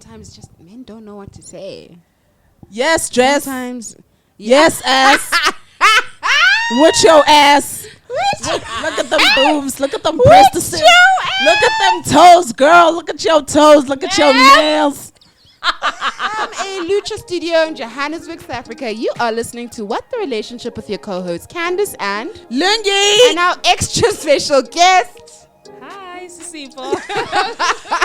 Sometimes just men don't know what to say. Yes, dress. Sometimes. Yes, ass. With your ass. Look at them boobs. Look at them breasts. Look at them toes, girl. Look at your toes. Look at your nails. From a Lucha studio in Johannesburg, South Africa, you are listening to What the Relationship with your co-hosts Candice and Lungi. and our extra special guest. Hi, Sisipho.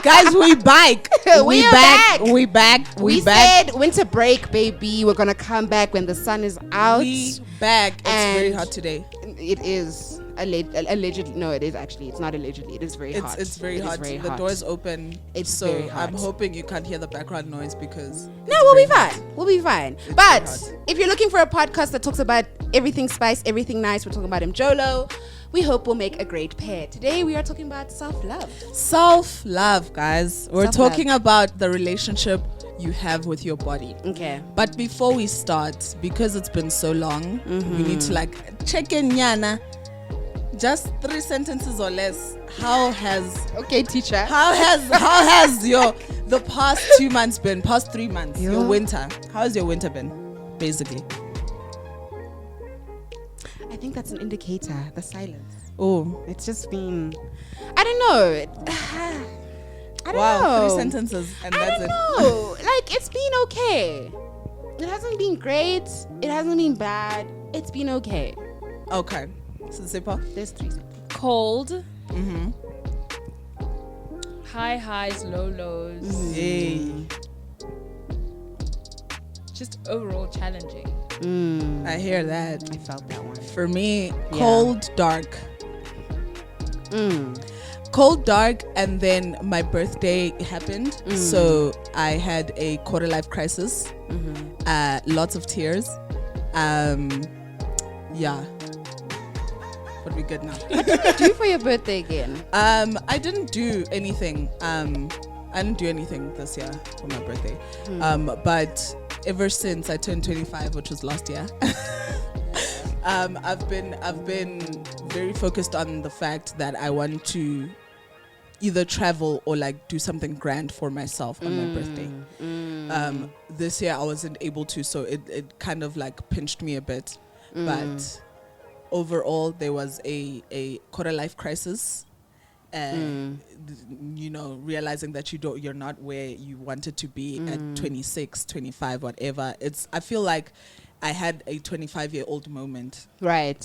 Guys, we back. We are back. We back. We back. said winter break, baby. We're gonna come back when the sun is out. We back. It's very And hot today. It is allegedly. No, it is actually. It's not allegedly. It is very hot. It's very It is hot. very The hot. door is open. It's so very hot. I'm hoping you can't hear the background noise because No, we'll be fine. We'll be fine. very But hot. if you're looking for a podcast that talks about everything spice, everything nice, we're talking about Lungelo. We hope we'll make a great pair. Today we are talking about self-love. self-love, guys. We're Self-love. talking about the relationship you have with your body. Okay. But before we start, because it's been so long, we need to check in, Yana. Just 3 sentences or less. How has Teacher. the past 2 months been? Past 3 months? Yeah. Your winter. How has your winter been? Basically. I think that's an indicator. The silence. Oh, It's just been. I don't know. I don't wow! know. 3 sentences and I that's don't it. know. Like, it's been okay. It hasn't been great. It hasn't been bad. It's been okay. Okay. Sisipho? There's 3 sentences. Cold. Mm-hmm. High highs, low lows. Yay. Just overall challenging. I hear that. I felt that one. For me, cold, dark. Mm. Cold, dark, and then my birthday happened. So I had a quarter life crisis. Lots of tears. Yeah. But we're good now. What did you do for your birthday again? I didn't do anything. I didn't do anything this year for my birthday. But ever since I turned 25, which was last year, I've been very focused on the fact that I want to either travel or like do something grand for myself on my birthday. This year I wasn't able to, so it kind of like pinched me a bit. But overall, there was a quarter life crisis. You know, realizing that you're not where you wanted to be at 26, 25, whatever. I feel like I had a 25-year-old moment. Right.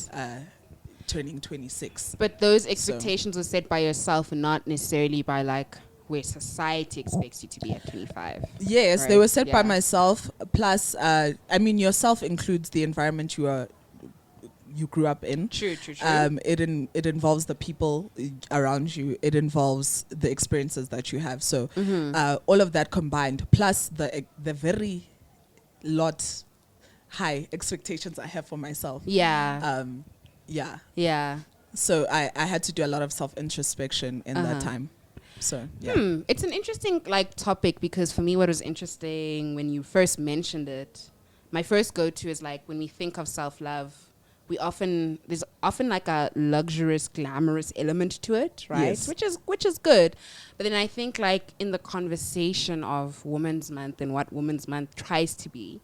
Turning 26. But those expectations were set by yourself and not necessarily by like where society expects you to be at 25. Yes, Right, they were set by yeah. myself. Plus, I mean, yourself includes the environment you grew up in. True. It involves the people around you. It involves the experiences that you have. So all of that combined, plus the very lot high expectations I have for myself. Yeah. Yeah. Yeah. So I had to do a lot of self-introspection in that time. So yeah. It's an interesting like topic because for me what was interesting when you first mentioned it, my first go-to is like when we think of self-love, there's often like a luxurious, glamorous element to it, right? Yes. Which is good. But then I think like in the conversation of Women's Month and what Women's Month tries to be,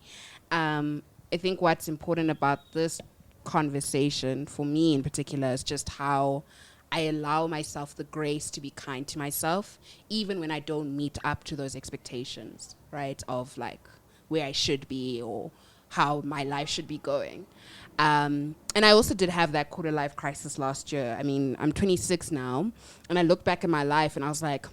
I think what's important about this conversation for me in particular is just how I allow myself the grace to be kind to myself, even when I don't meet up to those expectations, right? Of like where I should be or how my life should be going. And I also did have that quarter life crisis last year. I mean, I'm 26 now, and I look back at my life and I was like,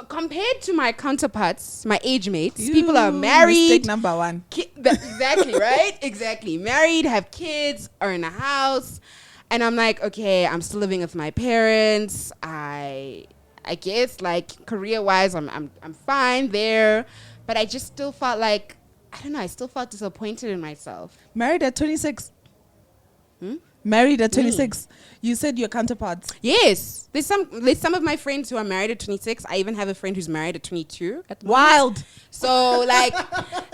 compared to my counterparts, my age mates, people are married. Mistake number 1. Exactly, right? Exactly. Married, have kids, are in a house. And I'm like, okay, I'm still living with my parents. I guess like career-wise, I'm fine there. But I just still felt like, I don't know, I still felt disappointed in myself. Married at 26. Married at 26. You said your counterparts. Yes. There's some of my friends who are married at 26. I even have a friend who's married at 22 at the moment. Wild. So like,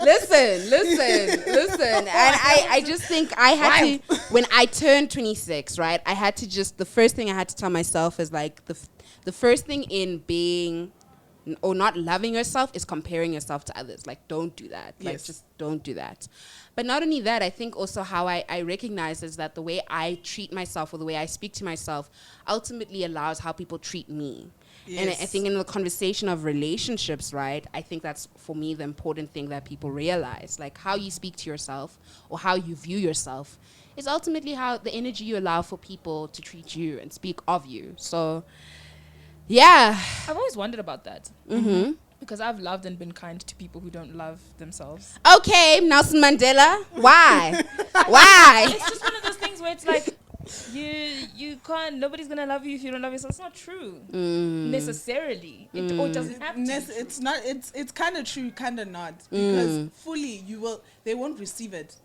listen. And I just think I had to, when I turned 26, right, I had to just, the first thing I had to tell myself is like, the first thing in being or not loving yourself is comparing yourself to others. Like, don't do that. Like, Yes. just don't do that. But not only that, I think also how I recognize is that the way I treat myself or the way I speak to myself ultimately allows how people treat me. And I Yes. think in the conversation of relationships, right, I think that's, for me, the important thing that people realize. Like, how you speak to yourself or how you view yourself is ultimately how the energy you allow for people to treat you and speak of you. So, yeah. I've always wondered about that. Mm-hmm. Because I've loved and been kind to people who don't love themselves. Okay, Nelson Mandela. Why? Why? It's just one of those things where it's like, you can't, nobody's going to love you if you don't love yourself. It's not true. Necessarily. Or it doesn't have to be true. It's not. It's kind of true, kind of not. Because fully, they won't receive it.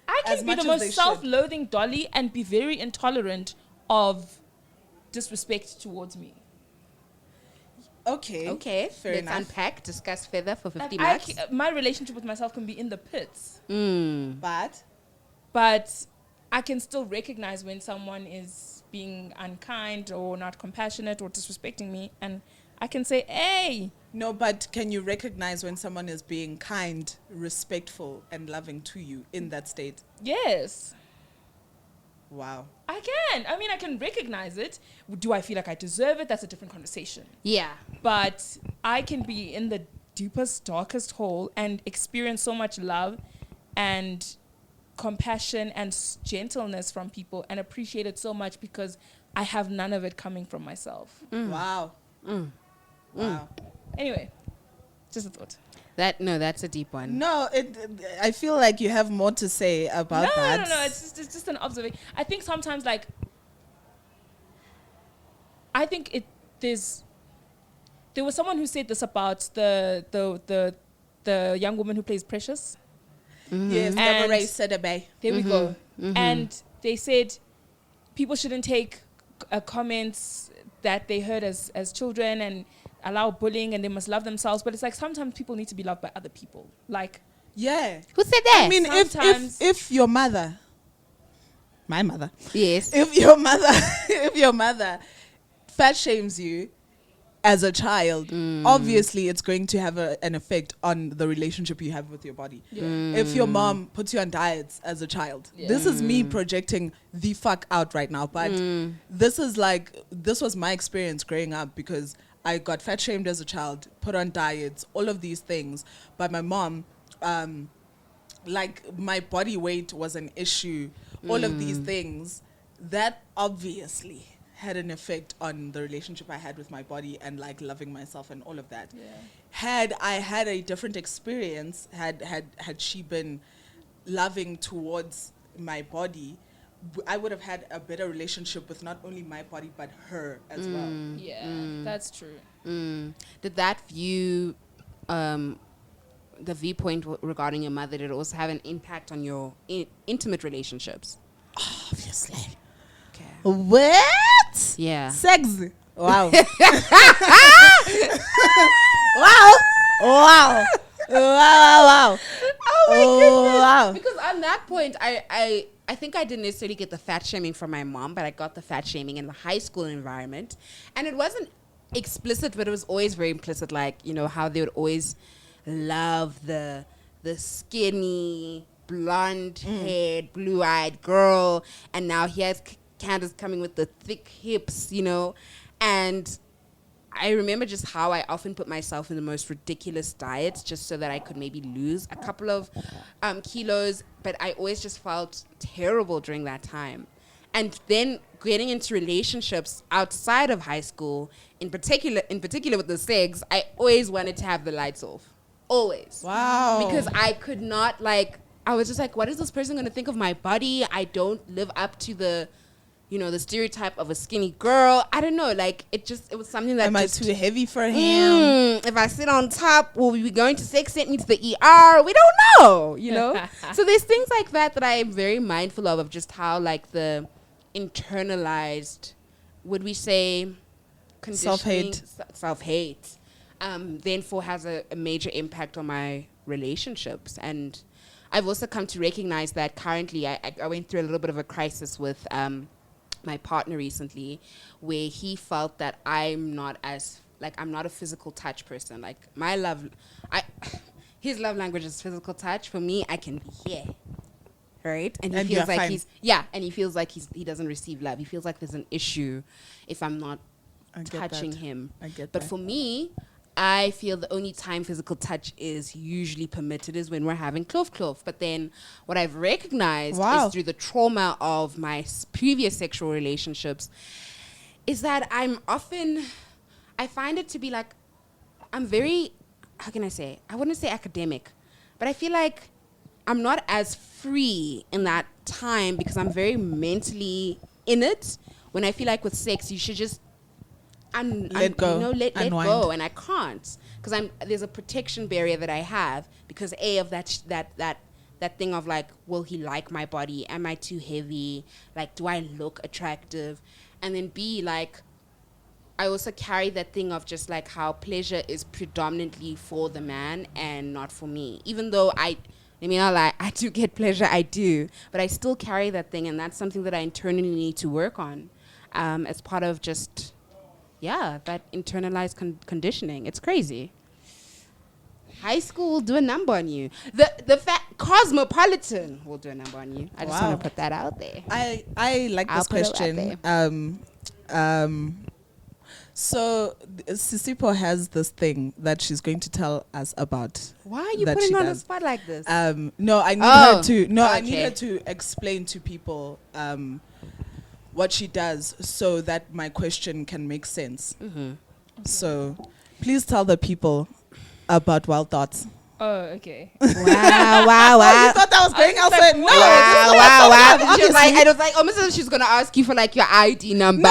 I as can be much the as they most should. self-loathing dolly and be very intolerant of disrespect towards me. Okay. Okay, Fair let's enough. unpack, discuss further for 50 Like, minutes. my relationship with myself can be in the pits. But But I can still recognize when someone is being unkind or not compassionate or disrespecting me, and I can say, hey, no. But can you recognize when someone is being kind, respectful, and loving to you in that state? yes, Wow. I can. I mean, I can recognize it. Do I feel like I deserve it? That's a different conversation. Yeah. But I can be in the deepest, darkest hole and experience so much love and compassion and gentleness from people and appreciate it so much because I have none of it coming from myself. Wow. Wow. Anyway, just a thought. That's a deep one. No, I feel like you have more to say about that. No. It's just an observation. I think sometimes, like, there was someone who said this about the young woman who plays Precious. Yes, And- Deborah Sedebe. There we go. And they said people shouldn't take comments that they heard as children and allow bullying, and they must love themselves. But it's like sometimes people need to be loved by other people. Like, Yeah. Who said that? I mean, Sometimes- if your mother, my mother, yes. if your mother fat shames you as a child, obviously it's going to have an effect on the relationship you have with your body. If your mom puts you on diets as a child, this is me projecting the fuck out right now, but this was my experience growing up because I got fat shamed as a child, put on diets, all of these things. But my mom, like my body weight was an issue, all of these things, that obviously had an effect on the relationship I had with my body and like loving myself and all of that. Had I had a different experience, had she been loving towards my body, I would have had a better relationship with not only my body but her as well. yeah, that's true. Did that view, the viewpoint regarding your mother, did it also have an impact on your intimate relationships? Obviously. Okay. What? Yeah. Sex. Wow. Wow. Wow. Wow. Oh my goodness. Wow. Because on that point, I think I didn't necessarily get the fat shaming from my mom, but I got the fat shaming in the high school environment. And it wasn't explicit, but it was always very implicit, like, you know, how they would always love the skinny, blonde-haired, blue-eyed girl. And now here's Candice coming with the thick hips, you know. And I remember just how I often put myself in the most ridiculous diets just so that I could maybe lose a couple of kilos. But I always just felt terrible during that time. And then getting into relationships outside of high school, in particular with the sex, I always wanted to have the lights off. Always. Wow. Because I could not, like, I was just like, what is this person going to think of my body? I don't live up to the, you know, the stereotype of a skinny girl. I don't know. Like, it was something that Am I just... too heavy for him? if I sit on top, will we be going to sex sent me to the ER? We don't know, you know? So there's things like that that I'm very mindful of just how, like, the internalized, would we say, conditioning, self-hate, therefore has a major impact on my relationships. And I've also come to recognize that currently I went through a little bit of a crisis with my partner recently, where he felt that I'm not as like I'm not a physical touch person. Like his love language is physical touch. For me, I can be here, right? And he feels like and he feels like he doesn't receive love. He feels like there's an issue if I'm not touching him. I get but that. for me, I feel the only time physical touch is usually permitted is when we're having clove. But then what I've recognized is through the trauma of my previous sexual relationships is that I find it to be like, I'm very, how can I say? I wouldn't say academic, but I feel like I'm not as free in that time because I'm very mentally in it. When I feel like with sex, you should just let go, let go, and I can't because there's a protection barrier that I have because of that thing of like, will he like my body? Am I too heavy? Like, do I look attractive? And then B, like, I also carry that thing of just like how pleasure is predominantly for the man and not for me. Even though I do get pleasure, I do, but I still carry that thing, and that's something that I internally need to work on as part of just. Yeah, that internalized conditioning. It's crazy. High school will do a number on you. The Cosmopolitan will do a number on you. I just want to put that out there. I like this question. So Sisipho has this thing that she's going to tell us about. Why are you putting on the spot like this? No, I need her to. No, okay. I need her to explain to people. What she does so that my question can make sense. Mm-hmm. Okay. So please tell the people about Wild Thots. Oh, okay. Wow. Oh, you thought that was going outside? No. Wow. She was like, I was like, almost she's going to ask you for like your ID number.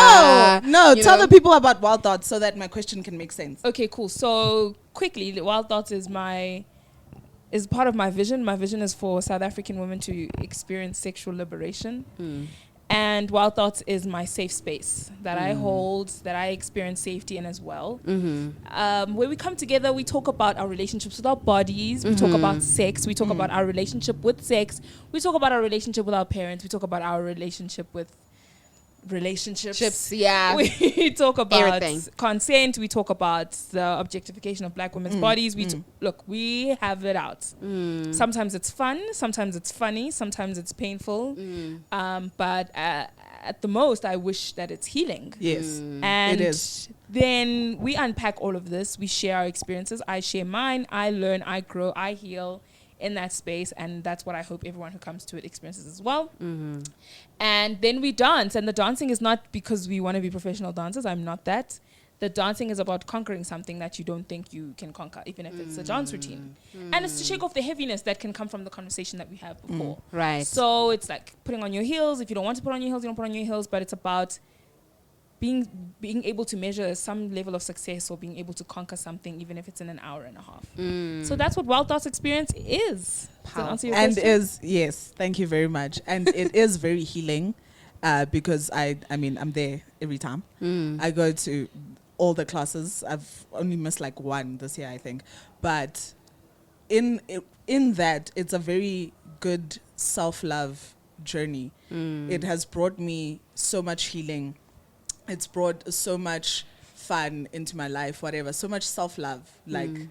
No. Tell the people about Wild Thots so that my question can make sense. Okay, cool. So quickly, Wild Thots is part of my vision. My vision is for South African women to experience sexual liberation. And Wild Thots is my safe space that I hold, that I experience safety in as well. Mm-hmm. Where we come together, we talk about our relationships with our bodies. We talk about sex. We talk about our relationship with sex. We talk about our relationship with our parents. We talk about our relationship with relationships. Yeah. We talk about everything. Consent. We talk about the objectification of black women's bodies. Look, we have it out. Sometimes it's fun. Sometimes it's funny. Sometimes it's painful. But at the most, I wish that it's healing. Yes, and it is. Then we unpack all of this. We share our experiences. I share mine. I learn. I grow. I heal in that space, and that's what I hope everyone who comes to it experiences as well. And then we dance, and the dancing is not because we want to be professional dancers. I'm not that. The dancing is about conquering something that you don't think you can conquer, even if it's a dance routine. And it's to shake off the heaviness that can come from the conversation that we had before. Right. So it's like putting on your heels. If you don't want to put on your heels, you don't put on your heels, but it's about being able to measure some level of success or being able to conquer something, even if it's in an hour and a half. So that's what Wild Thots experience is. Does that answer your question? Yes, thank you very much. And it is very healing because I'm there every time. I go to all the classes. I've only missed like one this year, I think. But in that, it's a very good self-love journey. It has brought me so much healing. It's brought so much fun into my life, whatever, so much self-love. Like,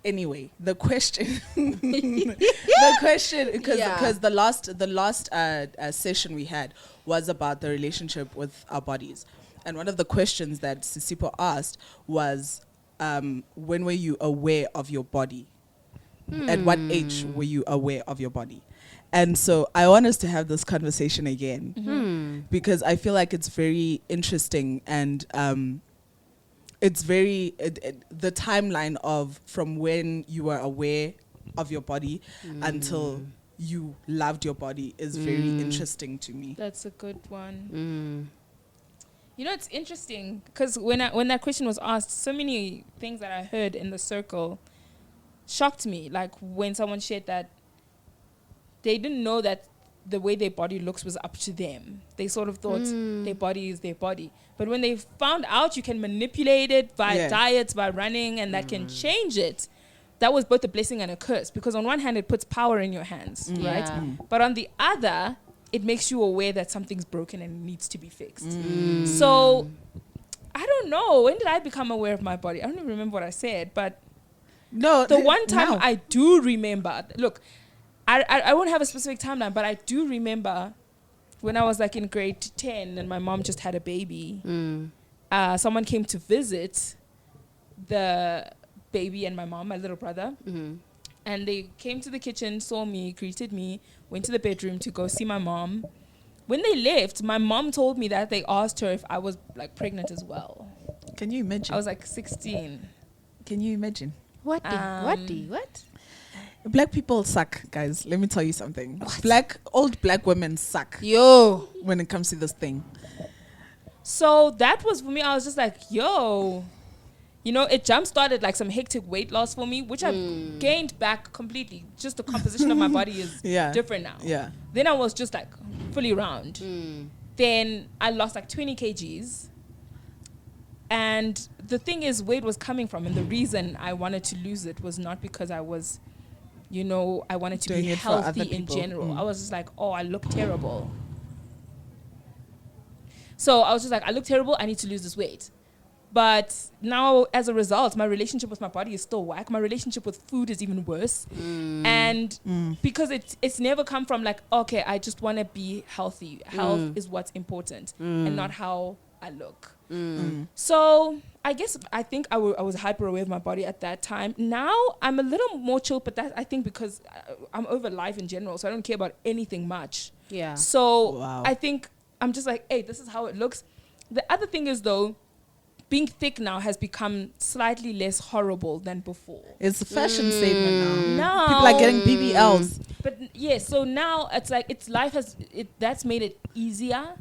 anyway, the question, because the last session we had was about the relationship with our bodies. And one of the questions that Sisipho asked was, when were you aware of your body? At what age were you aware of your body? And so I want us to have this conversation again because I feel like it's very interesting and it's very the timeline of from when you were aware of your body until you loved your body is very interesting to me. That's a good one. You know, it's interesting because when that question was asked, so many things that I heard in the circle shocked me. Like when someone shared that they didn't know that the way their body looks was up to them. They sort of thought their body is their body. But when they found out you can manipulate it by diets, by running, and that can change it, that was both a blessing and a curse. Because on one hand, it puts power in your hands, right? But on the other, it makes you aware that something's broken and needs to be fixed. So I don't know. When did I become aware of my body? I don't even remember what I said, but No, the one time now. I do remember, look, I won't have a specific timeline, but I do remember when I was like in grade 10 and my mom just had a baby. Someone came to visit the baby and my mom, my little brother. And they came to the kitchen, saw me, greeted me, went to the bedroom to go see my mom. When they left, my mom told me that they asked her if I was like pregnant as well. Can you imagine? I was like 16. Can you imagine? What? What? Black people suck, guys. Let me tell you something. Old black women suck Yo. when it comes to this thing. So that was for me. I was just like, yo, you know, it jump started like some hectic weight loss for me, which I've gained back completely. Just the composition of my body is different now. Yeah. Then I was just like fully round. Then I lost like 20 kgs. And the thing is, weight was coming from, and the reason I wanted to lose it was not because I was, you know, I wanted to Doing be it for other healthy in people. general. I was just like, oh, I look terrible. So I was just like, I look terrible. I need to lose this weight. But now, as a result, my relationship with my body is still whack. My relationship with food is even worse. And because it's never come from like, okay, I just want to be healthy. Health is what's important and not how I look. So I think I was hyper aware of my body at that time. Now I'm a little more chill, but that I think because I'm over life in general, so I don't care about anything much. Yeah. So Wow. I think I'm just like, hey, this is how it looks. The other thing is though, being thick now has become slightly less horrible than before. It's a fashion statement now. No. People are getting BBLs. But so now it's like that's made it easier.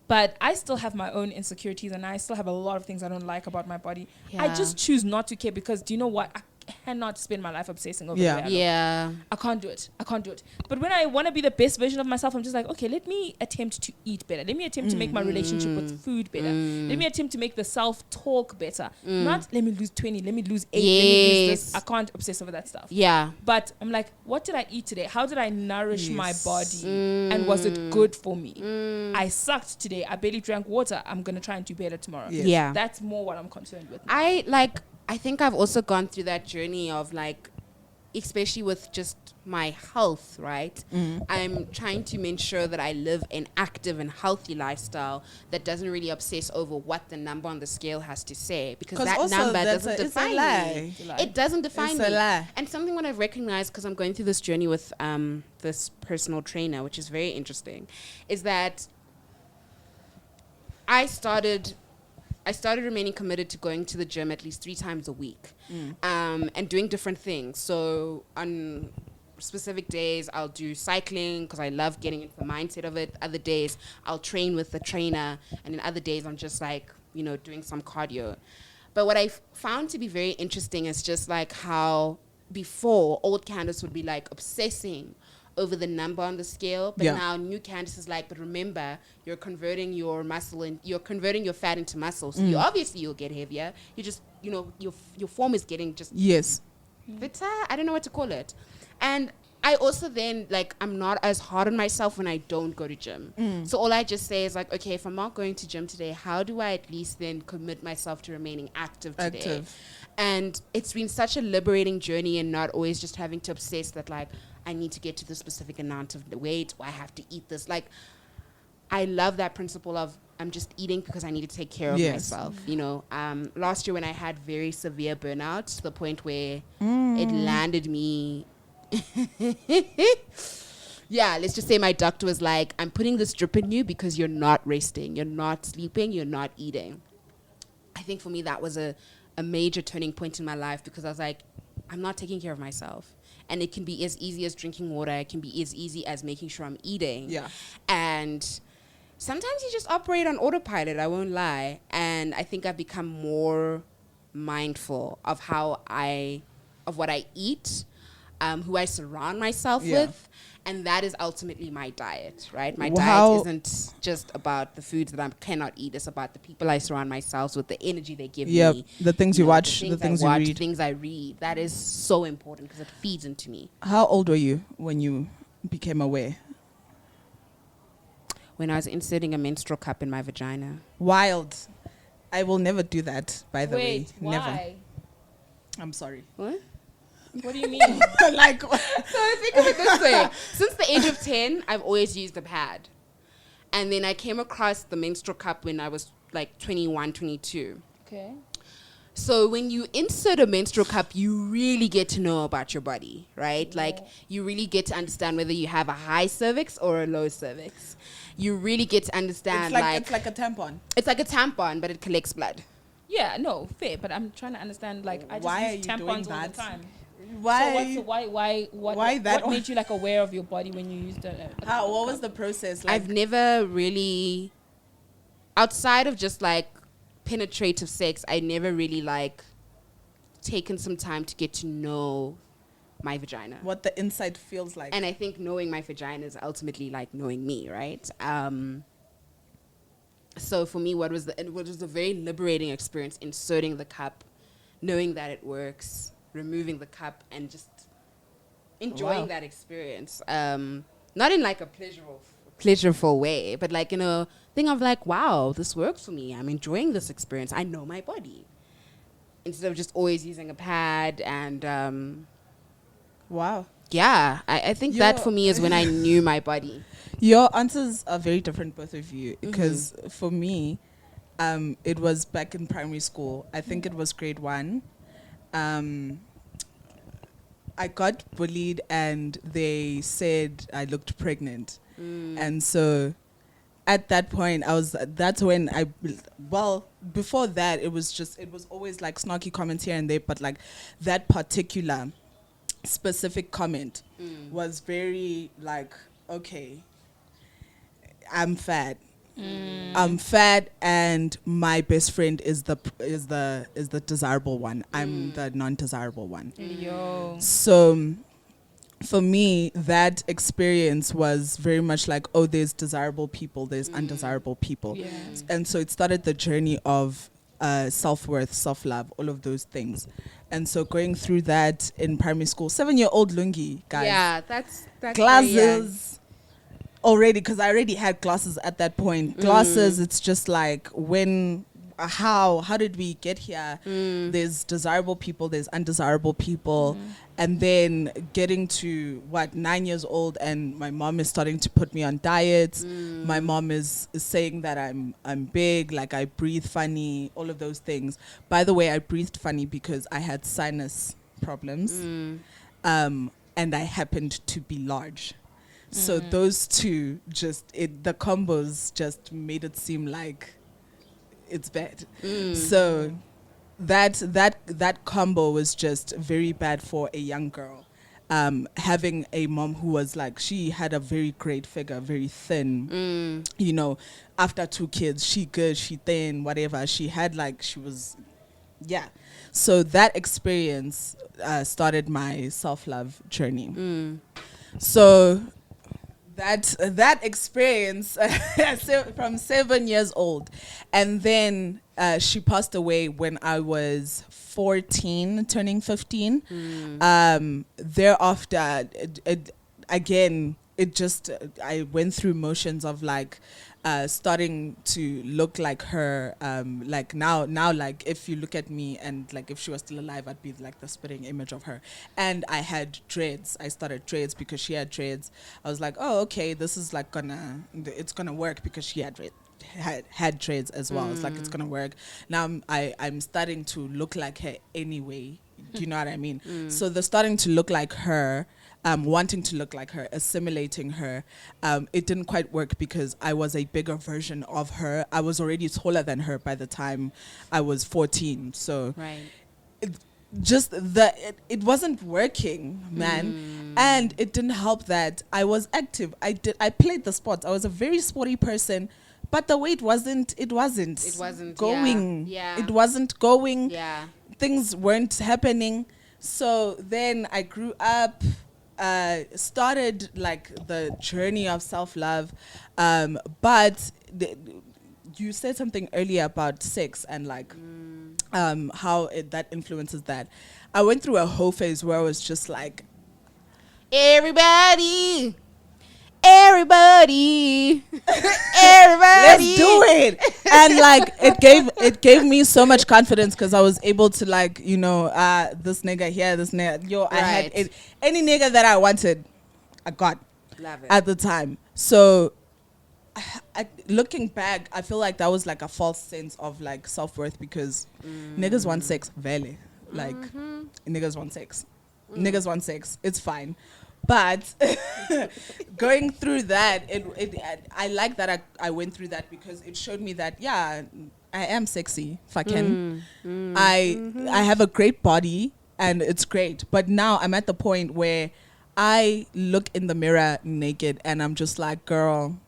But I still have my own insecurities and I still have a lot of things I don't like about my body. I Yeah. just choose not to care because do you know what? I cannot spend my life obsessing over the way I look. Yeah. I can't do it. But when I want to be the best version of myself, I'm just like, okay, let me attempt to eat better. Let me attempt to make my relationship with food better. Let me attempt to make the self-talk better. Not let me lose 20, let me lose 8, let me lose this. I can't obsess over that stuff. Yeah. But I'm like, what did I eat today? How did I nourish my body? And was it good for me? I sucked today. I barely drank water. I'm going to try and do better tomorrow. Yes. Yeah. That's more what I'm concerned with. I think I've also gone through that journey of like, especially with just my health, right? I'm trying to make sure that I live an active and healthy lifestyle that doesn't really obsess over what the number on the scale has to say, because 'Cause that also number that's doesn't a define lie. me. It's a lie. It doesn't define It's me. a lie. And something what I've recognized, because I'm going through this journey with this personal trainer, which is very interesting, is that I started remaining committed to going to the gym at least 3 times a week, and doing different things. So on specific days, I'll do cycling because I love getting into the mindset of it. Other days, I'll train with the trainer, and then other days, I'm just like, you know, doing some cardio. But what I found to be very interesting is just like how before, old Candice would be like obsessing over the number on the scale, but now new Candice is like, but remember, you're converting your muscle and you're converting your fat into muscle. So you'll get heavier. You just, you know, your form is getting just fitter. I don't know what to call it. And I also then, like, I'm not as hard on myself when I don't go to gym. So all I just say is like, okay, if I'm not going to gym today, how do I at least then commit myself to remaining active today? And it's been such a liberating journey, and not always just having to obsess that like, I need to get to the specific amount of the weight, or I have to eat this. Like, I love that principle of I'm just eating because I need to take care of myself. You know, last year when I had very severe burnout to the point where it landed me. Yeah, let's just say my doctor was like, I'm putting this drip in you because you're not resting, you're not sleeping, you're not eating. I think for me that was a major turning point in my life, because I was like, I'm not taking care of myself. And it can be as easy as drinking water. It can be as easy as making sure I'm eating. Yeah. And sometimes you just operate on autopilot, I won't lie. And I think I've become more mindful of what I eat, who I surround myself with. And that is ultimately my diet, right? My diet isn't just about the foods that I cannot eat. It's about the people I surround myself with, the energy they give me. The things you watch, the things you read. The things I read. That is so important because it feeds into me. How old were you when you became aware? When I was inserting a menstrual cup in my vagina. Wild. I will never do that, by the way. Wait, Never. why? I'm sorry. What? What do you mean? Like, So think of it this way. Since the age of 10, I've always used a pad. And then I came across the menstrual cup when I was like 21, 22. Okay. So when you insert a menstrual cup, you really get to know about your body, right? Like you really get to understand whether you have a high cervix or a low cervix. You really get to understand it's like a tampon. it's like a tampon, but it collects blood. Yeah, no, fair. But I'm trying to understand. Like, I just Why use are you doing tampons all that? the time. Why? So Why that what one? made you like aware of your body when you used What was the process like? I've never really, outside of just like penetrative sex, I never really like taken some time to get to know my vagina. What the inside feels like. And I think knowing my vagina is ultimately like knowing me, right? So for me, it was a very liberating experience inserting the cup, knowing that it works, removing the cup, and just enjoying Wow. that experience. Not in like a pleasureful way, but like in a thing of like, wow, this works for me. I'm enjoying this experience. I know my body. Instead of just always using a pad and Wow. yeah, I think that for me is when I knew my body. Your answers are very different, both of you. Because for me, it was back in primary school. I think it was grade 1. I got bullied and they said I looked pregnant. And so at that point, that's when before that, it was always like snarky comments here and there, but like that particular specific comment was very like, okay, I'm fat. I'm fat, and my best friend is the desirable one. I'm the non-desirable one. Yo. So for me, that experience was very much like, oh, there's desirable people, there's undesirable people. Yeah. And so it started the journey of self-worth, self-love, all of those things. And so going through that in primary school, 7-year-old Lungi, guys. Yeah, that's Glasses already, because I already had glasses at that point. Glasses, it's just like, how did we get here? There's desirable people, there's undesirable people. And then getting to 9 years old, and my mom is starting to put me on diets. My mom is saying that I'm big, like I breathe funny, all of those things. By the way, I breathed funny because I had sinus problems, and I happened to be large. So those two the combos just made it seem like it's bad. So that combo was just very bad for a young girl. Having a mom who was like, she had a very great figure, very thin, after 2 kids, she good, she thin, whatever. She had so that experience started my self-love journey. So that experience from 7 years old, and then she passed away when I was 14, turning 15. Thereafter, I went through motions of like starting to look like her. Like now, like if you look at me and like if she was still alive, I'd be like the spitting image of her. And I had dreads. I started dreads because she had dreads. I was like, oh, okay, this is like it's gonna work because she had dreads as well. It's like, it's gonna work. Now I'm starting to look like her anyway. Do you know what I mean? So the starting to look like her, wanting to look like her, assimilating her, it didn't quite work because I was a bigger version of her. I was already taller than her by the time I was 14. So right. It wasn't working, man. And it didn't help that I was active. I played the sports. I was a very sporty person, but the weight wasn't going. Yeah. It wasn't going. Yeah. Things weren't happening. So then I grew up, started like the journey of self-love. But you said something earlier about sex and like how that influences that. I went through a whole phase where I was just like, Everybody everybody. Let's do it. And like it gave me so much confidence because I was able to like, you know, this nigga here, this nigga, yo, I had Right. any nigga that I wanted, I got Love it. at the time. So looking back, I feel like that was like a false sense of like self-worth because niggas want sex, vele. Like niggas want sex. Niggas want sex. It's fine. But going through that, I like that I went through that because it showed me that, yeah, I am sexy, if I can. I have a great body and it's great. But now I'm at the point where I look in the mirror naked and I'm just like, girl,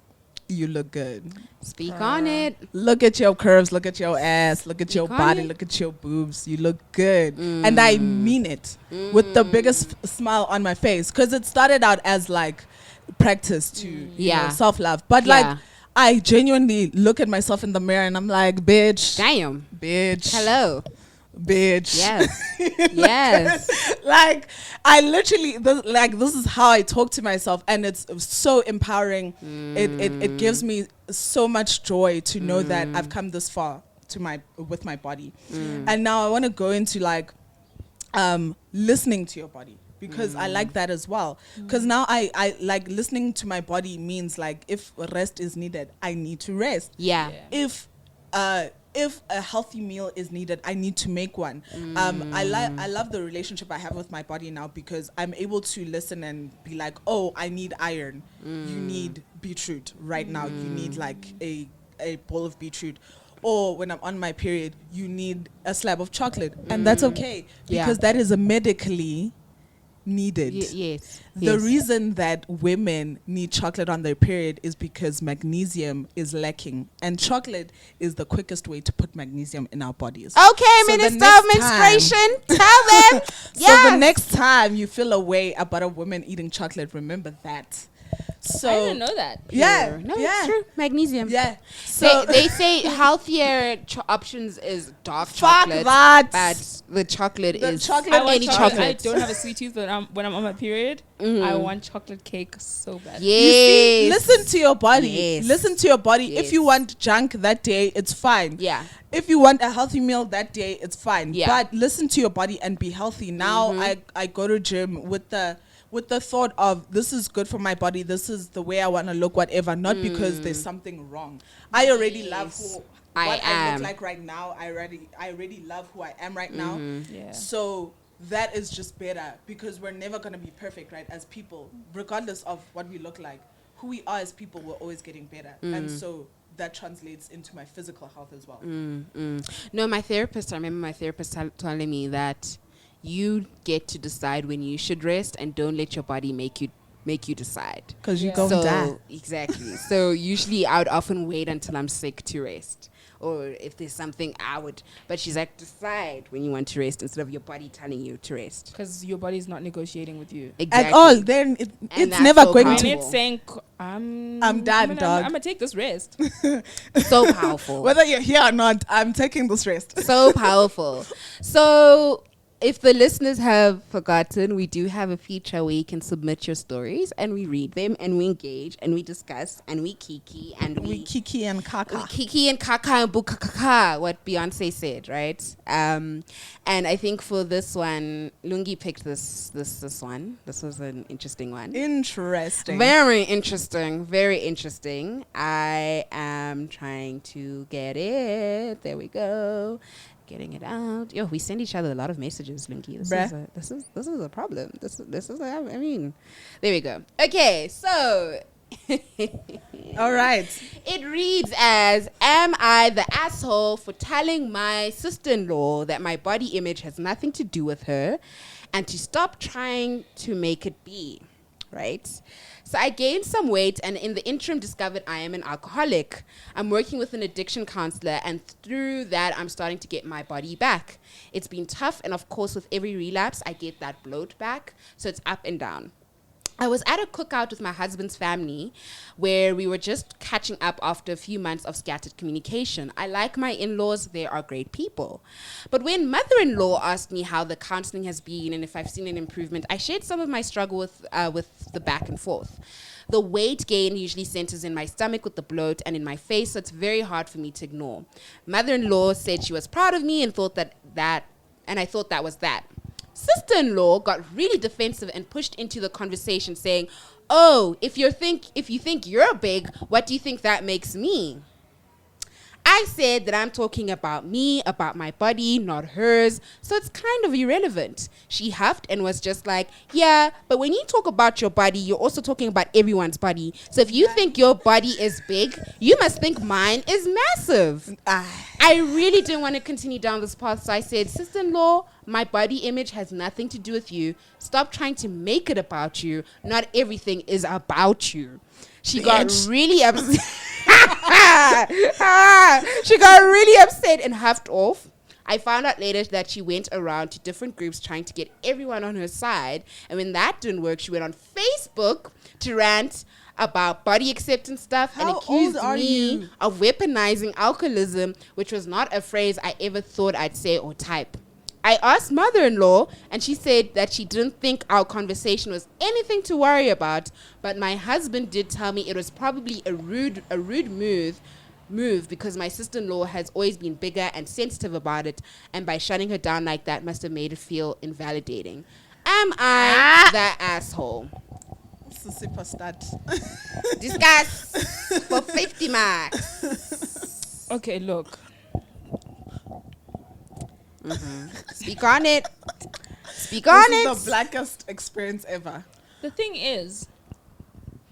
you look good. Speak on it. Look at your curves, look at your ass, look at your on body, it. look at your boobs. You look good. And I mean it with the biggest smile on my face because it started out as like practice to you know, self-love. But like I genuinely look at myself in the mirror and I'm like, bitch. Damn. Bitch. Hello. Bitch. Yes. Yes. Like I literally this is how I talk to myself and it's so empowering. It gives me so much joy to know that I've come this far with my body. And now I want to go into like listening to your body because I like that as well. Because now I like listening to my body means like if rest is needed, I need to rest. Yeah. If a healthy meal is needed, I need to make one. I love the relationship I have with my body now because I'm able to listen and be like, oh, I need iron. You need beetroot right now. You need like a bowl of beetroot. Or when I'm on my period, you need a slab of chocolate. And that's okay because that is a medically needed. Yes. The reason that women need chocolate on their period is because magnesium is lacking, and chocolate is the quickest way to put magnesium in our bodies. Okay, So the Minister of next Menstruation, tell them. So the next time you feel a way about a woman eating chocolate, remember that. So I didn't know that. Yeah, No, yeah, it's true. Magnesium. yeah. So They say healthier options is dark fuck chocolate. that. But the chocolate The is chocolate- I want any chocolate. chocolate. I don't have a sweet tooth, but when I'm on my period, I want chocolate cake so bad. Yes. You see, listen to your body. Yes. Listen to your body. Yes. If you want junk that day, it's fine. Yeah. If you want a healthy meal that day, it's fine. Yeah. But listen to your body and be healthy. Now I go to gym with the thought of this is good for my body. This is the way I want to look, whatever. Not because there's something wrong. I already love what I am. look like right now. I already love who I am right now. Yeah. So that is just better because we're never going to be perfect, right? As people, regardless of what we look like, who we are as people, we're always getting better. And so that translates into my physical health as well. No, my therapist, I remember my therapist telling me that you get to decide when you should rest and don't let your body make you decide. Because you Yeah. go So die. exactly. So usually I would often wait until I'm sick to rest. Or if there's something I would, but she's like, decide when you want to rest instead of your body telling you to rest. Because your body's not negotiating with you. Exactly. At all. Then it's that's never so going When powerful. to. it's saying, I'm done, dog. I'm gonna take this rest. So powerful. Whether you're here or not, I'm taking this rest. So powerful. So if the listeners have forgotten, we do have a feature where you can submit your stories and we read them and we engage and we discuss and we kiki and We kiki and kaka. Kiki and Kaka and Bukakaka, what Beyonce said, right? And I think for this one, Lungi picked this one. This was an interesting one. Interesting. Very interesting. Very interesting. I am trying to get it. There we go. Getting it out. Yo, we send each other a lot of messages, Lungi. This is a problem. This is I mean, there we go. Okay, so All right. it reads as, am I the asshole for telling my sister-in-law that my body image has nothing to do with her and to stop trying to make it be, right? So I gained some weight and in the interim discovered I am an alcoholic. I'm working with an addiction counselor and through that I'm starting to get my body back. It's been tough and of course with every relapse I get that bloat back. So it's up and down. I was at a cookout with my husband's family where we were just catching up after a few months of scattered communication. I like my in-laws. They are great people. But when mother-in-law asked me how the counseling has been and if I've seen an improvement, I shared some of my struggle with the back and forth. The weight gain usually centers in my stomach with the bloat and in my face, so it's very hard for me to ignore. Mother-in-law said she was proud of me and thought and I thought that was that. Sister-in-law got really defensive and pushed into the conversation saying, "Oh, if you think you're big, what do you think that makes me?" I said that I'm talking about me, about my body, not hers, so it's kind of irrelevant. She huffed and was just like, "Yeah, but when you talk about your body, you're also talking about everyone's body. So if you think your body is big, you must think mine is massive." I really didn't want to continue down this path, so I said, "Sister-in-law, my body image has nothing to do with you. Stop trying to make it about you. Not everything is about you." She got really upset. She got really upset and huffed off. I found out later that she went around to different groups trying to get everyone on her side. And when that didn't work, she went on Facebook to rant about body acceptance stuff and accused me of weaponizing alcoholism, which was not a phrase I ever thought I'd say or type. I asked mother-in-law, and she said that she didn't think our conversation was anything to worry about, but my husband did tell me it was probably a rude move because my sister-in-law has always been bigger and sensitive about it, and by shutting her down like that must have made it feel invalidating. Am I that asshole? Sisipho stat. Discuss for 50 marks. Okay, look. Mm-hmm. Speak on it. Speak on it. This is the blackest experience ever. The thing is,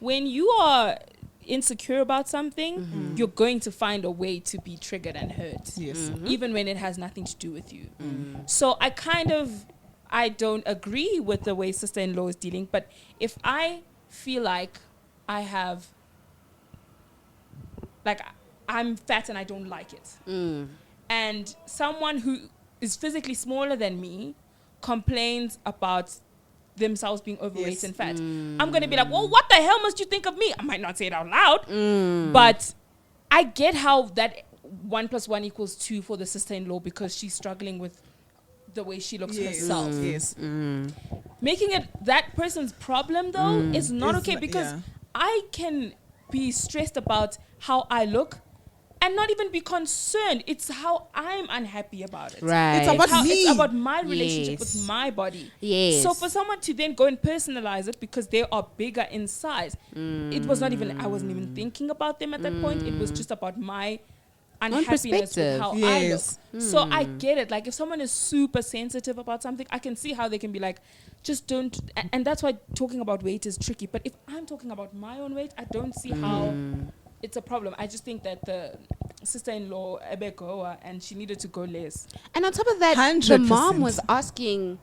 when you are insecure about something, you're going to find a way to be triggered and hurt. Yes. Even when it has nothing to do with you. So I don't agree with the way sister-in-law is dealing, but if I feel like I'm fat and I don't like it, and someone who is physically smaller than me complains about themselves being overweight and fat, I'm going to be like, well, what the hell must you think of me? I might not say it out loud, but I get how that 1 + 1 = 2 for the sister-in-law because she's struggling with the way she looks herself. Yes. Making it that person's problem, though, is not okay because I can be stressed about how I look and not even be concerned. It's how I'm unhappy about it. Right. It's about me. It's about my relationship with my body. Yes. So for someone to then go and personalize it because they are bigger in size, it was not even, I wasn't even thinking about them at that point. It was just about my unhappiness with how I look. So I get it. Like if someone is super sensitive about something, I can see how they can be like, just don't. And that's why talking about weight is tricky. But if I'm talking about my own weight, I don't see how it's a problem. I just think that the sister-in-law Ebegoa and she needed to go less. And on top of that, 100%. the mom was asking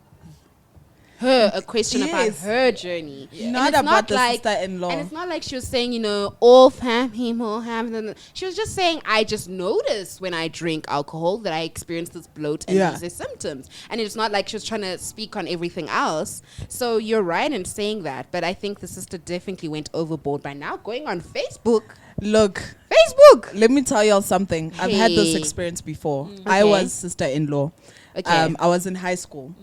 her a question about her journey. Not about the sister-in-law. And it's not like she was saying, all fat people have. She was just saying, I just noticed when I drink alcohol that I experience this bloat and these are symptoms. And it's not like she was trying to speak on everything else. So you're right in saying that. But I think the sister definitely went overboard by now going on Facebook. Look, Facebook. let me tell y'all something. I've had this experience before. I was sister-in-law. Okay. I was in high school,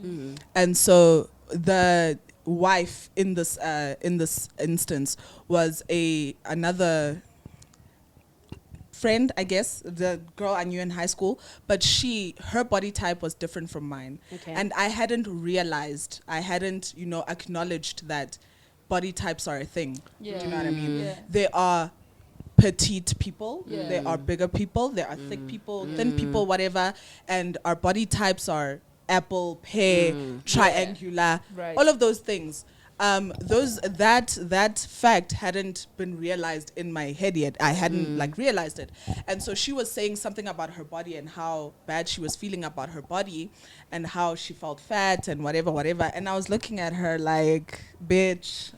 and so the wife in this instance was another friend, I guess, the girl I knew in high school, but her body type was different from mine. Okay. And I hadn't realized, acknowledged that body types are a thing. Yeah. Do you know what I mean? Yeah. They are petite people, Yeah. there are bigger people, there are thick people, thin people, whatever, and our body types are apple, pear, triangular, Right. all of those things. That fact hadn't been realized in my head yet. I hadn't realized it. And so she was saying something about her body and how bad she was feeling about her body and how she felt fat and whatever. And I was looking at her like, bitch,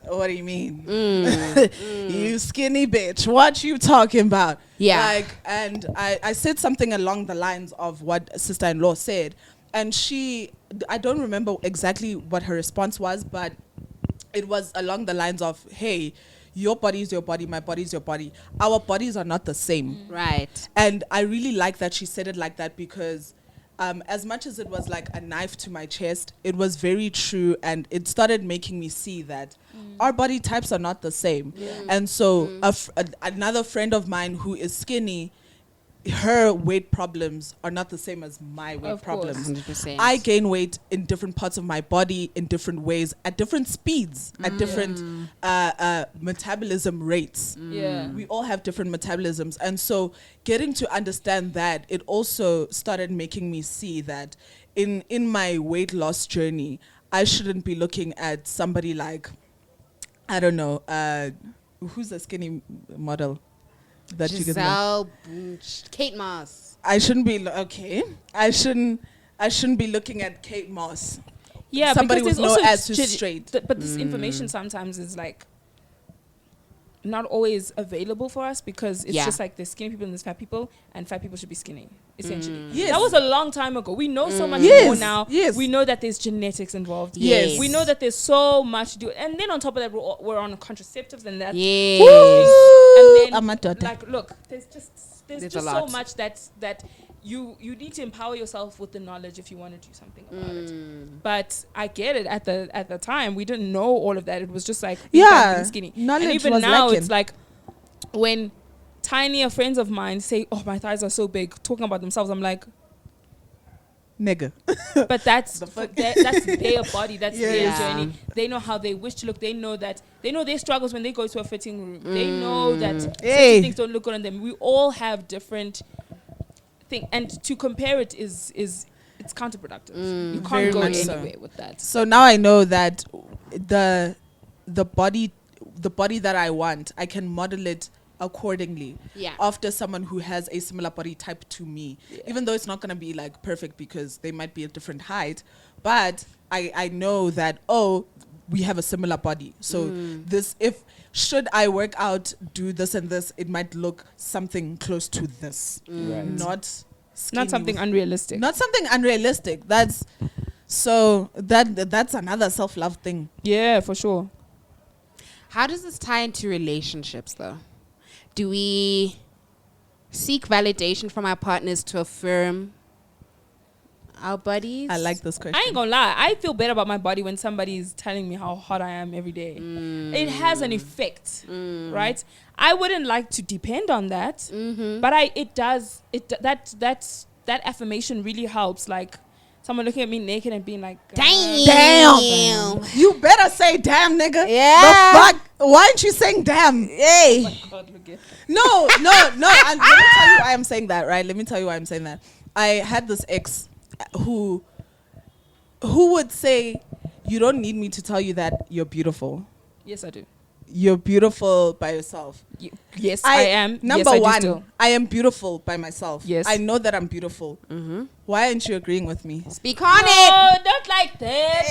what do you mean? You skinny bitch. What you talking about? Yeah. And I said something along the lines of what sister-in-law said. And I don't remember exactly what her response was, but it was along the lines of, hey, your body is your body, my body is your body. Our bodies are not the same. Right. And I really like that she said it like that, because as much as it was like a knife to my chest, it was very true, and it started making me see that our body types are not the same. And so another friend of mine who is skinny, her weight problems are not the same as my weight problems. 100%. I gain weight in different parts of my body in different ways, at different speeds, at different metabolism rates. Yeah. We all have different metabolisms. And so getting to understand that, it also started making me see that in my weight loss journey, I shouldn't be looking at somebody like, I don't know, who's a skinny model that you can know? Kate Moss. I shouldn't be I shouldn't be looking at Kate Moss. Yeah, somebody because with there's no also ass who's straight. But this information sometimes is like not always available for us, because it's just like there's skinny people and there's fat people, and fat people should be skinny, essentially. Yes. That was a long time ago. We know so much Yes. more now. Yes. We know that there's genetics involved. Yes. We know that there's so much to do. And then on top of that, we're on contraceptives, and that. Yes. And then, I'm a daughter. like, look, there's just a so lot. much that you need to empower yourself with the knowledge if you want to do something about it. But I get it. At the time, we didn't know all of that. It was just like being skinny. Knowledge And even was now, lacking. it's like when tinier friends of mine say, "Oh, my thighs are so big," talking about themselves, I'm like, nigga. but that's The fuck? that's their body, that's their Yes. journey. They know how they wish to look. They know their struggles when they go to a fitting room. They know that certain things don't look good on them. We all have different things, and to compare it is it's counterproductive. You Very can't go much so. anywhere with that. So now I know that the body that I want, I can model it accordingly after someone who has a similar body type to me, even though it's not going to be like perfect because they might be a different height, but I know that, we have a similar body, so should I work out, do this and this, it might look something close to this, not something unrealistic. not something unrealistic. That's another self-love thing. Yeah, for sure. How does this tie into relationships, though? Do we seek validation from our partners to affirm our bodies? I like this question. I ain't gonna lie. I feel better about my body when somebody's telling me how hot I am every day. It has an effect, right? I wouldn't like to depend on that, but it does. That affirmation really helps. Like someone looking at me naked and being like, Damn. You better say damn, nigga. Yeah. The fuck? Why aren't you saying damn? Hey. oh God, look at No. And let me tell you why I'm saying that, right? Let me tell you why I'm saying that. I had this ex who would say, you don't need me to tell you that you're beautiful. Yes, I do. You're beautiful by yourself. Yes, I am. Number yes, I do one, still. I am beautiful by myself. Yes. I know that I'm beautiful. Why aren't you agreeing with me? Speak on it. No, not like that.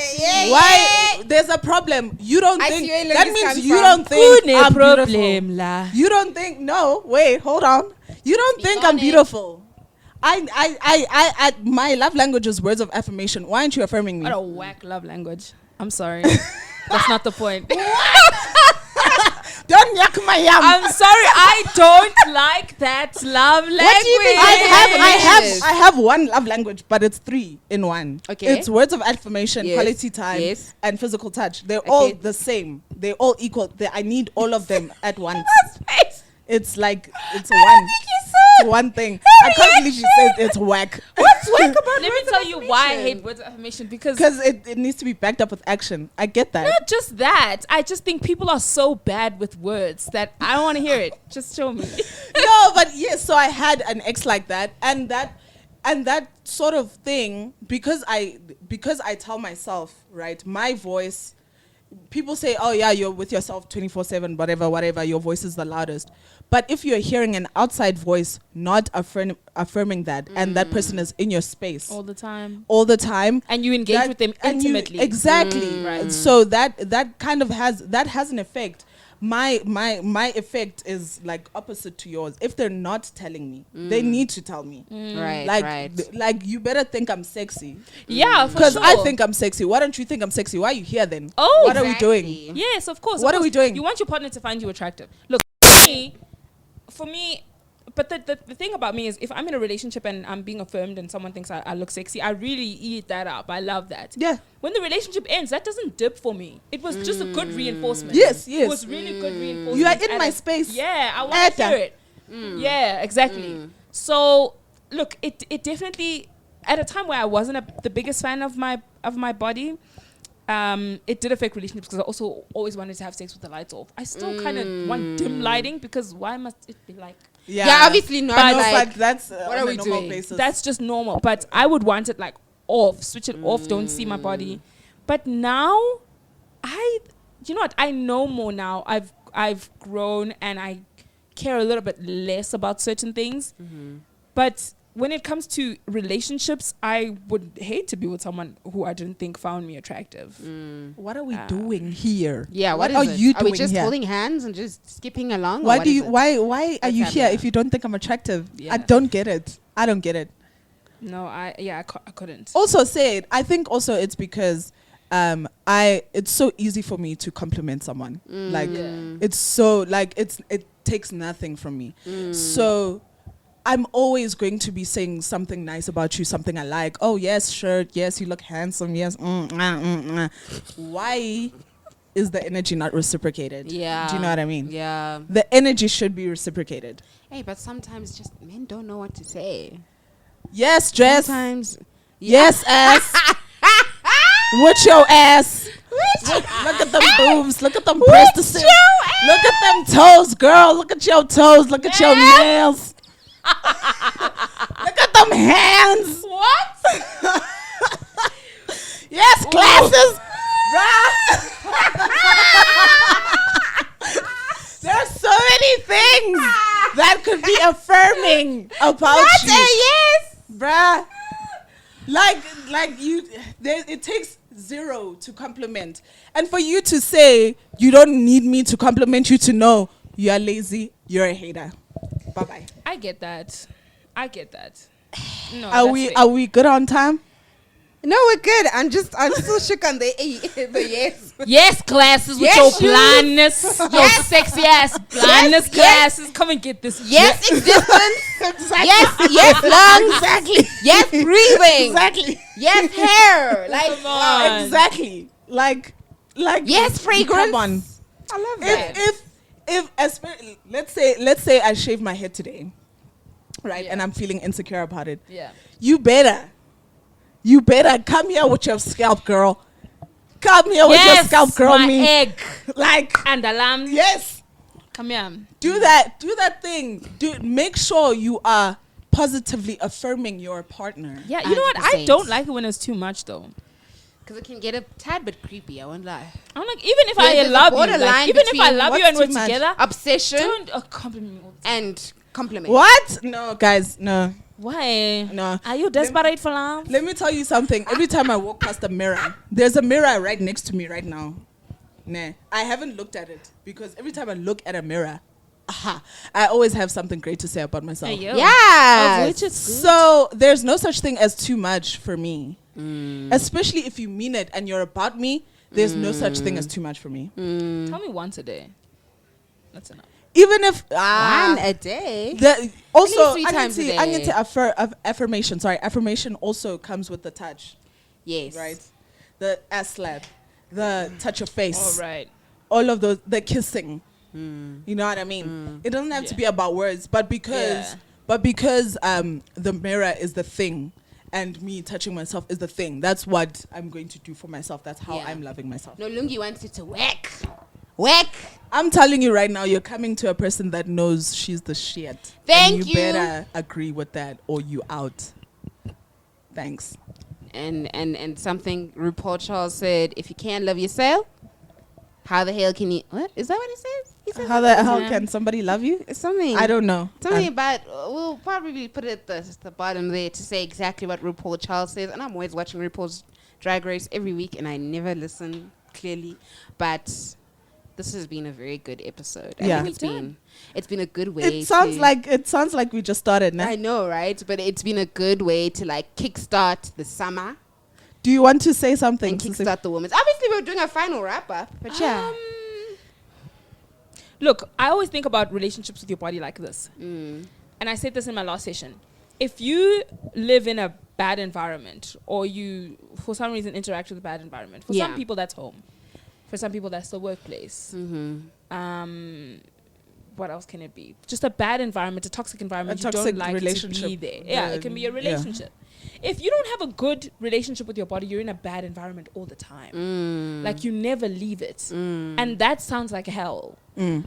Why? There's a problem. You don't I think see where that Lungis means comes you from. don't think Kune I'm problem beautiful. la. You don't think? No, wait, hold on. You don't Speak think on I'm it. beautiful. I my love language is words of affirmation. Why aren't you affirming me? What a whack love language. I'm sorry. That's not the point. Don't yuck my yum. I'm sorry. I don't like that love language. do you think I have one love language, but it's 3 in one. Okay. It's words of affirmation, Yes. quality time, Yes. and physical touch. They're all the same. They're all equal. I need all of them at once. It's like it's one thing. I can't believe you said it's whack. What's whack about Let me tell you why I hate words of affirmation, because it needs to be backed up with action. I get that. not just that. I just think people are so bad with words that I don't want to hear it. Just show me. No, but yes, so I had an ex like that, and that sort of thing, because I tell myself, right, my voice, people say, oh yeah, you're with yourself 24/7, whatever, your voice is the loudest. But if you're hearing an outside voice not affirming that, and that person is in your space All the time. and you engage with them and you- intimately. exactly. Right. So that kind of has an effect. my effect is like opposite to yours. If they're not telling me, they need to tell me. Right, Like, right. like you better think I'm sexy. Yeah, for Because sure. I think I'm sexy. Why don't you think I'm sexy? Why are you here then? Oh, what are we doing? Exactly. Yes, of course. What of are we course. doing? You want your partner to find you attractive. Look, for me, but the thing about me is if I'm in a relationship and I'm being affirmed and someone thinks I look sexy, I really eat that up. I love that. Yeah. When the relationship ends, that doesn't dip for me. It was just a good reinforcement. Yes, It yes. was really good reinforcement. You are in And my space. Yeah, I want to Ada. hear it. Yeah, exactly. So, look, it definitely, at a time where I wasn't the biggest fan of my body, it did affect relationships because I also always wanted to have sex with the lights off. I still kind of want dim lighting because why must it be like... Yeah, obviously not. But, Like, but that's what on are a we normal doing? basis. That's just normal. But I would want it like off, switch it off, don't see my body. But now, you know what? I know more now. I've grown and I care a little bit less about certain things. But when it comes to relationships, I would hate to be with someone who I didn't think found me attractive. What are we doing here? yeah, what is are it? you Are we doing just here? holding hands and just skipping along? or Why what do is you it? why are What's you here happening? if you don't think I'm attractive? Yeah. I don't get it. I don't get it. No, I couldn't. Also said, I think also it's because it's so easy for me to compliment someone. Like Yeah. it's so like it takes nothing from me. So I'm always going to be saying something nice about you, something I like. Oh yes, sure, yes, you look handsome, yes. Why is the energy not reciprocated? Yeah. Do you know what I mean? Yeah. The energy should be reciprocated. Hey, but sometimes just men don't know what to say. Yes, dress. Sometimes. Yes, ass. With your ass. Look at them boobs. Look at them breasts. Look at them toes, girl. Look at your toes. Look at your nails. Look at them hands. What? Yes, glasses. There's so many things that could be affirming about you. yes. Bruh. Like you, it takes zero to compliment. And for you to say, you don't need me to compliment you to know you are lazy, you're a hater. Bye-bye. I get that. No, Are we good on time? No, we're good. I'm still shook on the yes. Yes, glasses with Yes, your shoes. blindness. Your sexy ass blindness Yes. glasses. Come and get this. Yes, existence. Exactly. Yes, lungs. Exactly. Yes, breathing. Exactly. Yes, hair. Like, Come on. Exactly. Like yes, fragrance. Come on. I love that. Let's say I shave my head today, right? Yeah. And I'm feeling insecure about it. Yeah. You better come here with your scalp, girl. Come here with your scalp, girl. my Me. egg Like, and alarm. yes. Come here. Do that thing. Make sure you are positively affirming your partner. Yeah, you know what? I 100%. don't like it when it's too much though. Because it can get a tad bit creepy, I won't lie. I'm like, even if There's I a love you, borderline like, even if I between love you what's and we're too much? together, Obsession don't compliment me all the time. and compliment. What? No, guys, no. Why? No. Are you desperate for love? Let me tell you something. Every time I walk past a mirror, there's a mirror right next to me right now. Nah, I haven't looked at it because every time I look at a mirror, I always have something great to say about myself. Hey, yo. Yeah. Of which is good. So there's no such thing as too much for me. Especially if you mean it and you're about me, there's no such thing as too much for me. Tell me once a day. That's enough. Even if One a day. also Three times a I need day. to affirmation. Sorry, affirmation also comes with the touch, Yes. right? The ass slap, the touch of face, All right. all of those, the kissing. You know what I mean? It doesn't have to Yeah. be about words, but because the mirror is the thing and me touching myself is the thing. That's what I'm going to do for myself. That's how Yeah. I'm loving myself. No, Lungi wants it to whack. Whack. I'm telling you right now, you're coming to a person that knows she's the shit. Thank and you. You better agree with that or you out. Thanks. And something RuPaul Charles said, if you can't love yourself, how the hell can you... What? Is that what he says? He says How the hell Yeah. can somebody love you? It's something. I don't know. Something about... We'll probably put it at the bottom there to say exactly what RuPaul Charles says. And I'm always watching RuPaul's Drag Race every week, and I never listen clearly. But this has been a very good episode. Yeah. I think it's been a good way. It sounds like we just started now. I know, right? But it's been a good way to like kickstart the summer Do you want to say something? and kickstart the women's. Obviously, we're doing a final wrap up, but yeah. Look, I always think about relationships with your body like this. Mm. And I said this in my last session. If you live in a bad environment or you, for some reason, interact with a bad environment, for some Yeah. people that's home. For some people that's the workplace. Mm-hmm. What else can it be? Just a bad environment, a toxic environment. A You toxic don't like relationship. to be there. Yeah, it can be a relationship. If you don't have a good relationship with your body, you're in a bad environment all the time. Like you never leave it. And that sounds like hell.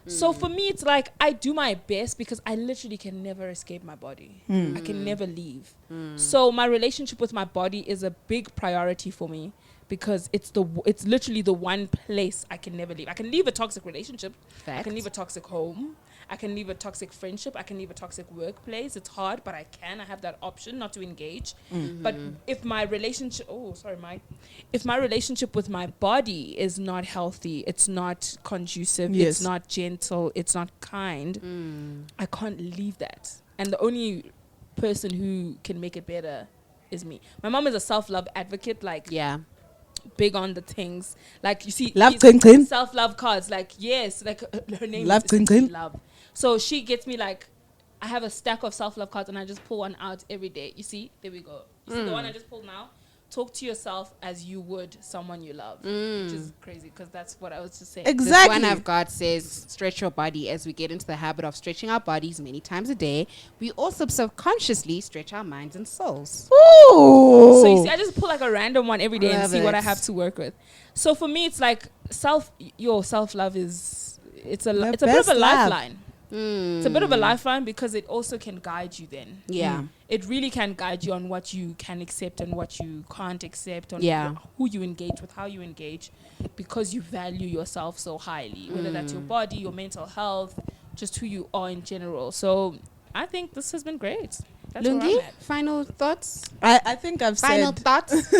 So for me, it's like I do my best because I literally can never escape my body. I can never leave. So my relationship with my body is a big priority for me because it's literally the one place I can never leave. I can leave a toxic relationship. I can leave a toxic home. I can leave a toxic friendship. I can leave a toxic workplace. It's hard, but I have that option not to engage. But if my relationship, if my relationship with my body is not healthy, it's not conducive, it's not gentle, it's not kind, I can't leave that. And the only person who can make it better is me. My mom is a self-love advocate, big on the things. Like, you see, self-love cards. Like, yes, like her name is Love. So she gets me like, I have a stack of self-love cards and I just pull one out every day. You see? There we go. You see the one I just pulled now? Talk to yourself as you would someone you love. Which is crazy because that's what I was just saying. Exactly. This one I've got says, stretch your body. As we get into the habit of stretching our bodies many times a day, we also subconsciously stretch our minds and souls. Ooh. So you see, I just pull like a random one every day and see what I have to work with. So for me, it's like your self-love is, it's a bit of a lifeline. It's a bit of a lifeline because it also can guide you then. Yeah. It really can guide you on what you can accept and what you can't accept, on who you engage with, how you engage, because you value yourself so highly, whether that's your body, your mental health, just who you are in general. So I think this has been great. That's Lungi, final thoughts? I think I've final said... thoughts?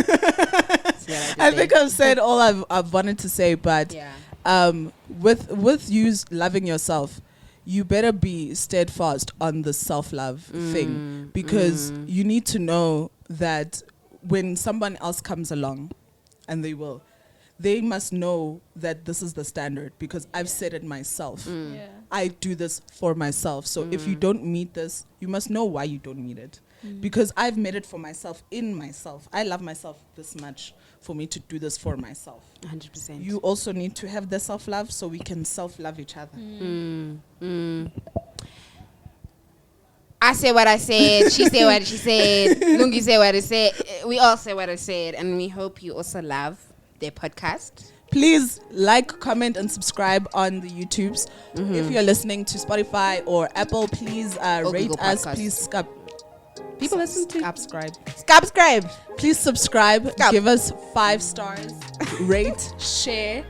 I think I've said all I've wanted to say, but with you loving yourself, you better be steadfast on the self-love thing, because you need to know that when someone else comes along, and they must know that this is the standard, because I've said it myself. I do this for myself. So if you don't meet this, you must know why you don't meet it. Because I've made it for myself, in myself. I love myself this much for me to do this for myself. 100%. You also need to have the self-love so we can self-love each other. I say what I said. She said what she said. Lungi said what he said. We all say what I said. And we hope you also love their podcast. Please like, comment, and subscribe on the YouTubes. If you're listening to Spotify or Apple, please rate Google us. Podcast. Please People listen to subscribe. Please subscribe. Give us 5 stars. Rate, share.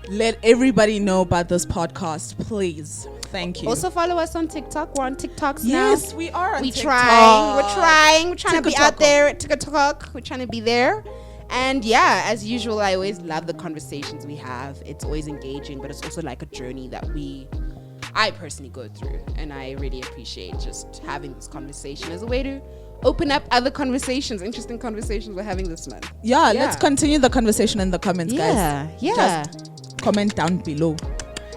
Let everybody know about this podcast, please. Thank you. Also follow us on TikTok. We're on TikToks now. Yes, we are on TikTok. We're trying to be out there at TikTok. We're trying to be there. And yeah, as usual, I always love the conversations we have. It's always engaging, but it's also like a journey that I personally go through. And I really appreciate just having this conversation as a way to open up other conversations, interesting conversations we're having this month. Yeah, let's continue the conversation in the comments, guys. Yeah. Just comment down below.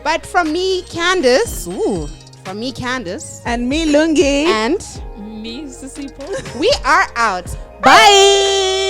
But from me, Candice. And me, Lungi. And me, Sisipho. we are out. Bye.